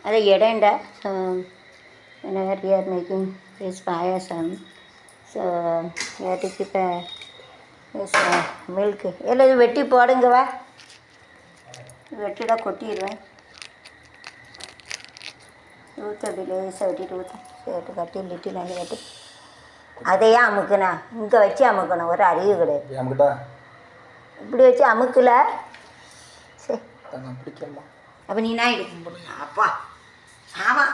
அதை இடேண்டா. So whenever we are making this payasam, so we have to keep this milk. எல்லாம் இது வெட்டி போடுங்கவா, வெட்டிடா கொட்டிடுவேன். ஊற்ற அப்படி லேசாக வெட்டிட்டு ஊற்ற சேர்த்து கட்டி லிட்டில் அள்ளி கட்டி அதையே அமுக்குண்ணா. இங்கே வச்சு அமுக்கணும், ஒரு அறிவு கிடையாது. இப்படி வச்சு அமுக்கல சரி. அப்போ நீ நான் இருக்கு அப்பா. ஆமாம்,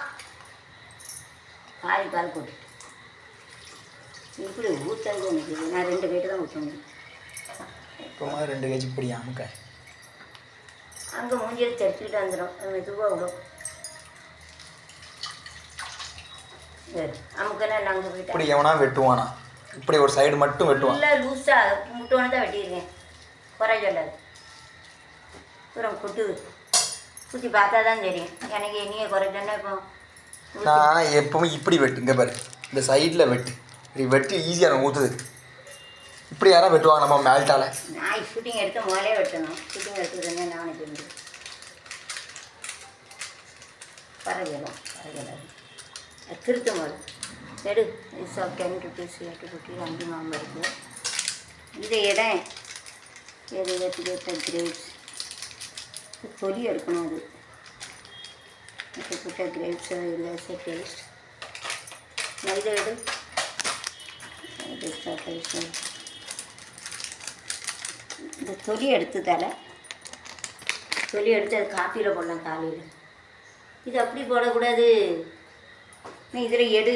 பால் போட்டு இப்படி ஊற்றது எனக்கு. நான் 2 கைட்டு தான் ஊற்ற முடியும். 2 கேஜி இப்படி அமுக்க அங்கே மூஞ்சியில் தெரிச்சுக்கிட்டு வந்துடும். மெதுவாக விடும். அமுக்கனா நாங்கள் போயிட்டு இப்படி எவனா வெட்டுவானா? இப்படி ஒரு சைடு மட்டும் வெட்டுவான். இல்லை லூஸாக முட்டோன்னு தான் வெட்டியிருக்கேன். குறை சொல்லாது. அப்புறம் குத்தி பார்த்தா தான் தெரியும் எனக்கு. நீங்கள் குறைச்சோன்னா இப்போ நான் எப்பவுமே இப்படி வெட்டு. இங்கே பாரு, இந்த சைடில் வெட்டு. இப்படி வெட்டி ஈஸியாக இருக்கும் ஊற்றுது. இப்படி யாராவது வெட்டுவாங்க நம்ம மேல்ட்டால். நான் ஷூட்டிங் எடுத்து முதலே வெட்டணும். ஷூட்டிங் எடுத்துருந்தேன் நான் தெரிஞ்சு பரவாயில்லும் திருத்த போது எடு. சார் 10 rupees 8 rupees 5 மாம்பழம் இருக்குது. இது இடம் எது வெட்டிக்கிட்ட கிரேப்ஸ் பொடி எடுக்கணும். அது கிட்ட கிரேப்ஸ் இல்லை டேஸ்ட். இதை எடு. இந்த தொலி எடுத்ததால் தொலி எடுத்து அது காப்பியில் போடலாம் காலையில். இது அப்படி போடக்கூடாது. நீ இதில் எடு.